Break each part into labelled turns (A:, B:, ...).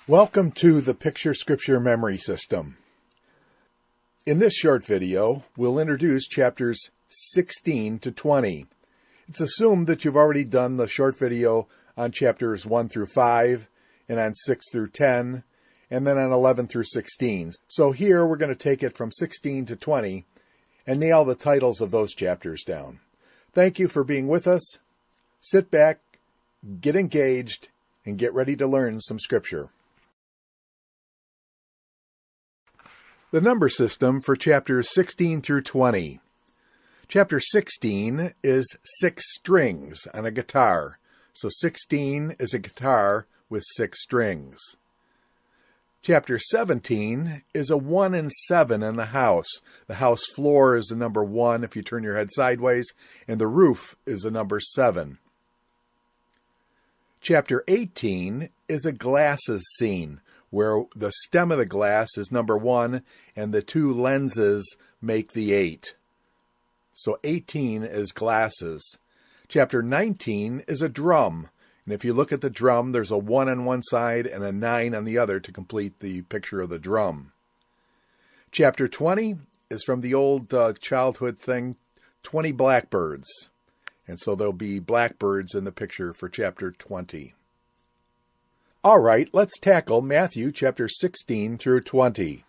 A: Welcome to the Picture Scripture Memory System. In this short video, we'll introduce chapters 16 to 20. It's assumed that you've already done the short video on chapters 1 through 5, and on 6 through 10, and then on 11 through 16. So here we're going to take it from 16 to 20 and nail the titles of those chapters down. Thank you for being with us. Sit back, get engaged, and get ready to learn some scripture. The number system for chapters 16 through 20. Chapter 16 is 6 strings on a guitar. So 16 is a guitar with 6 strings. Chapter 17 is a 1 and 7 in the house. The house floor is the number 1 if you turn your head sideways, and the roof is the number 7. Chapter 18 is a glasses scene, where the stem of the glass is number 1 and the 2 lenses make the 8. So 18 is glasses. Chapter 19 is a drum. And if you look at the drum, there's a 1 on one side and a 9 on the other to complete the picture of the drum. Chapter 20 is from the old childhood thing, 20 blackbirds. And so there'll be blackbirds in the picture for chapter 20. All right, let's tackle Matthew chapter 16 through 20.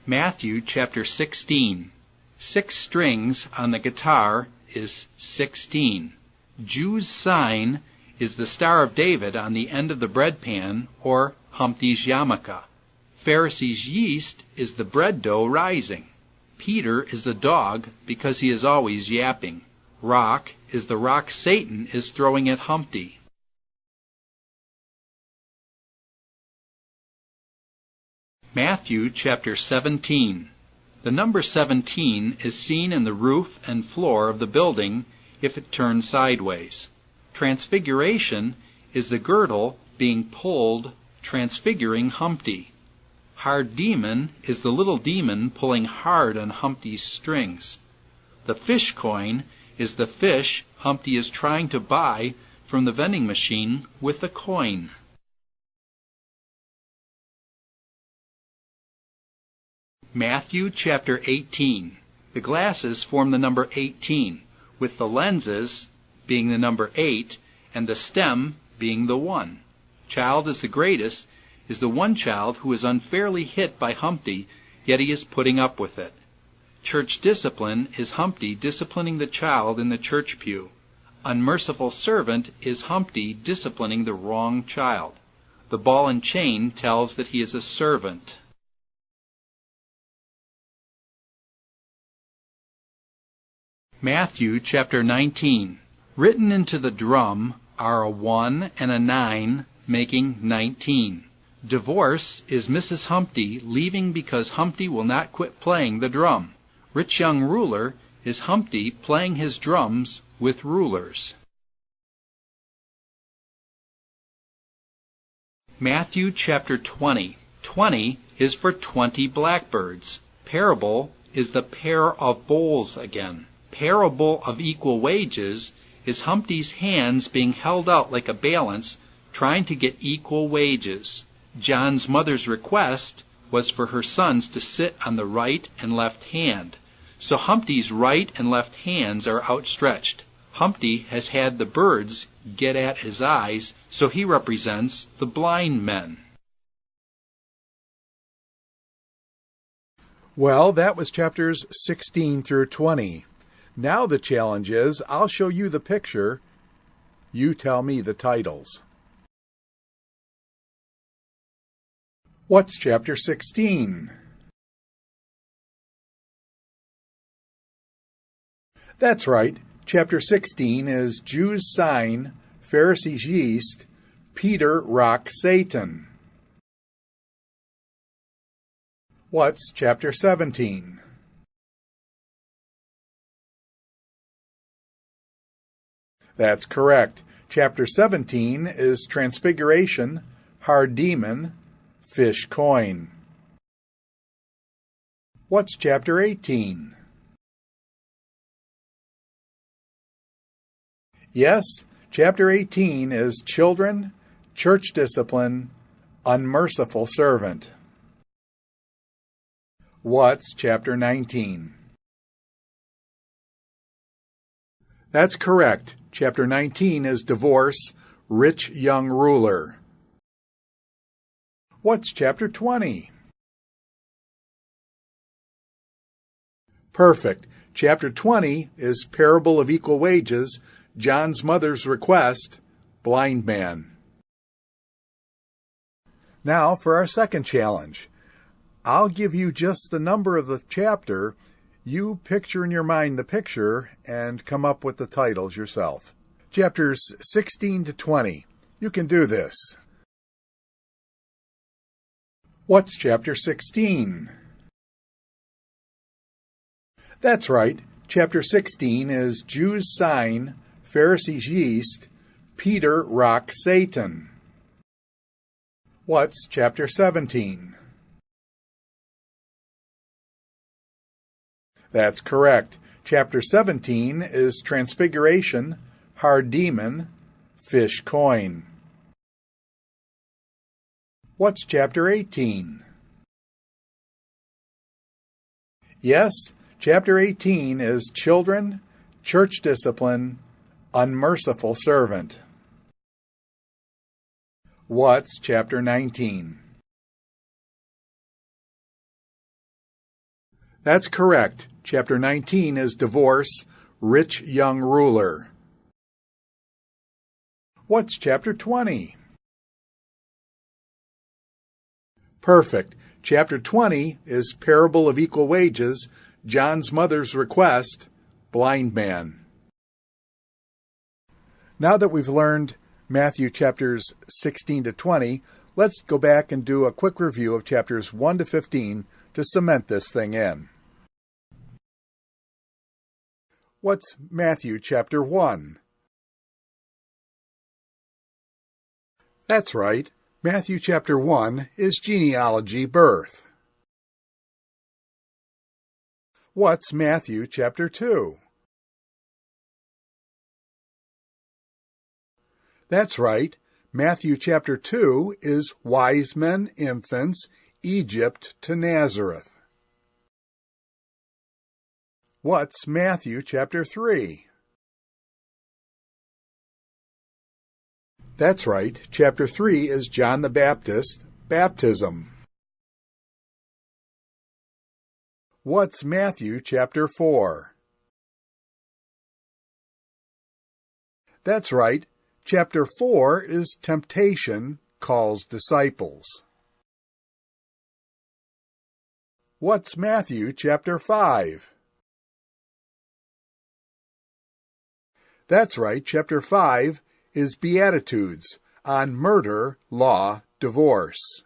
B: Matthew chapter 16. 6 strings on the guitar is 16. Jew's sign is the Star of David on the end of the bread pan, or Humpty's yarmulke. Pharisee's yeast is the bread dough rising. Peter is a dog because he is always yapping. Rock is the rock Satan is throwing at Humpty. Matthew chapter 17. The number 17 is seen in the roof and floor of the building if it turns sideways. Transfiguration is the girdle being pulled, transfiguring Humpty. Hard demon is the little demon pulling hard on Humpty's strings. The fish coin is the fish Humpty is trying to buy from the vending machine with the coin. Matthew chapter 18. The glasses form the number 18, with the lenses being the number 8 and the stem being the 1. Child is the greatest is the one child who is unfairly hit by Humpty, yet he is putting up with it. Church discipline is Humpty disciplining the child in the church pew. Unmerciful servant is Humpty disciplining the wrong child. The ball and chain tells that he is a servant. Matthew chapter 19. Written into the drum are a 1 and a 9, making 19. Divorce is Mrs. Humpty leaving because Humpty will not quit playing the drum. Rich young ruler is Humpty playing his drums with rulers. Matthew chapter 20. 20 is for 20 blackbirds. Parable is the pair of bowls again. Parable of equal wages is Humpty's hands being held out like a balance, trying to get equal wages. John's mother's request was for her sons to sit on the right and left hand. So Humpty's right and left hands are outstretched. Humpty has had the birds get at his eyes, so he represents the blind men.
A: Well, that was chapters 16 through 20. Now the challenge is, I'll show you the picture. You tell me the titles. What's chapter 16? That's right. Chapter 16 is Jew's sign, Pharisee's yeast, Peter rock Satan. What's chapter 17? That's correct. Chapter 17 is Transfiguration, Hard Demon, Fish Coin. What's chapter 18? Yes, chapter 18 is children, church discipline, unmerciful servant. What's chapter 19? That's correct. Chapter 19 is divorce, rich young ruler. What's chapter 20? Perfect. Chapter 20 is parable of equal wages, John's mother's request, blind man. Now for our second challenge. I'll give you just the number of the chapter. You picture in your mind the picture and come up with the titles yourself. Chapters 16 to 20. You can do this. What's chapter 16? That's right. Chapter 16 is Jews' sign, Pharisees' yeast, Peter rock Satan. What's chapter 17? That's correct. Chapter 17 is Transfiguration, hard demon, fish coin. What's chapter 18? Yes, chapter 18 is children, church discipline, unmerciful servant. What's chapter 19? That's correct. Chapter 19 is divorce, rich young ruler. What's chapter 20? Perfect. Chapter 20 is parable of equal wages, John's mother's request, blind man. Now that we've learned Matthew chapters 16 to 20, let's go back and do a quick review of chapters 1 to 15 to cement this thing in. What's Matthew chapter 1? That's right. Matthew chapter 1 is genealogy, birth. What's Matthew chapter 2? That's right. Matthew chapter 2 is wise men, infants, Egypt to Nazareth. What's Matthew chapter 3? That's right. Chapter 3 is John the Baptist, baptism. What's Matthew chapter 4? That's right. Chapter 4 is temptation, calls disciples. What's Matthew chapter 5? That's right. Chapter 5 is Beatitudes, on murder, law, divorce.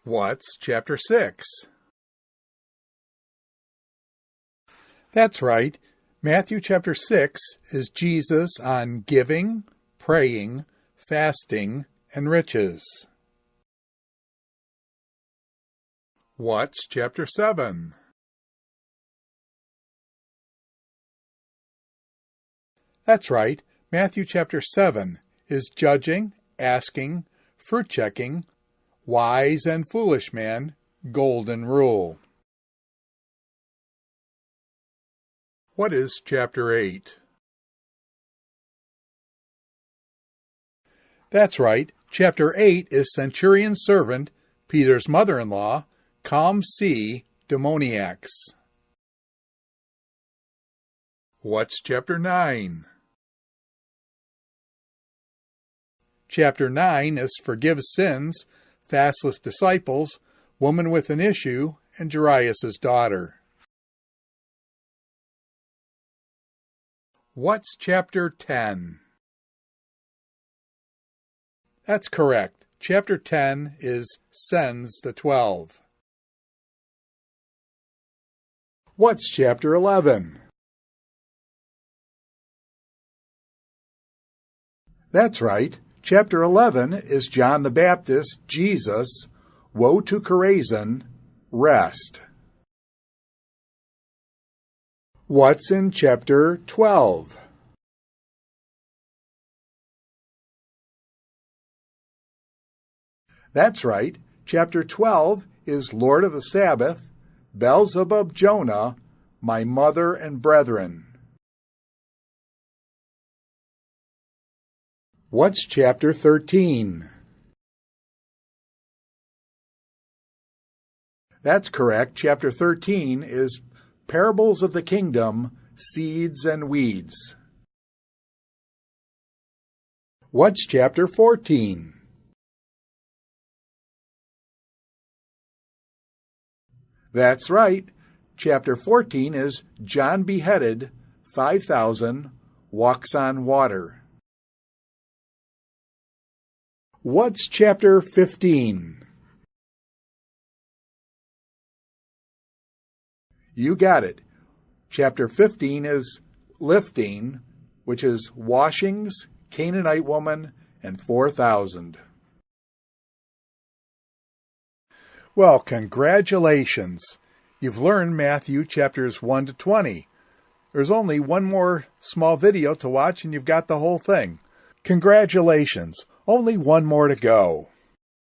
A: What's chapter 6? That's right. Matthew chapter 6 is Jesus on giving, praying, fasting, and riches. What's chapter 7? That's right. Matthew chapter 7 is judging, asking, fruit checking, wise and foolish man, golden rule. What is chapter 8? That's right. Chapter 8 is centurion's servant, Peter's mother-in-law, calm sea, demoniacs. What's chapter 9? Chapter 9 is forgive sins, fastless disciples, woman with an issue, and Jairus' daughter. What's chapter 10? That's correct. Chapter 10 is sends the 12. What's chapter 11? That's right. Chapter 11 is John the Baptist, Jesus, woe to Chorazin, rest. What's in chapter 12? That's right. Chapter 12 is Lord of the Sabbath, Beelzebub Jonah, My Mother and Brethren. What's chapter 13? That's correct. Chapter 13 is Parables of the Kingdom, Seeds and Weeds. What's chapter 14? That's right. Chapter 14 is John Beheaded, 5,000, Walks on Water. What's chapter 15? You got it. Chapter 15 is Lifting, which is Washings, Canaanite Woman, and 4,000. Well, congratulations. You've learned Matthew chapters 1 to 20. There's only one more small video to watch and you've got the whole thing. Congratulations. Only one more to go.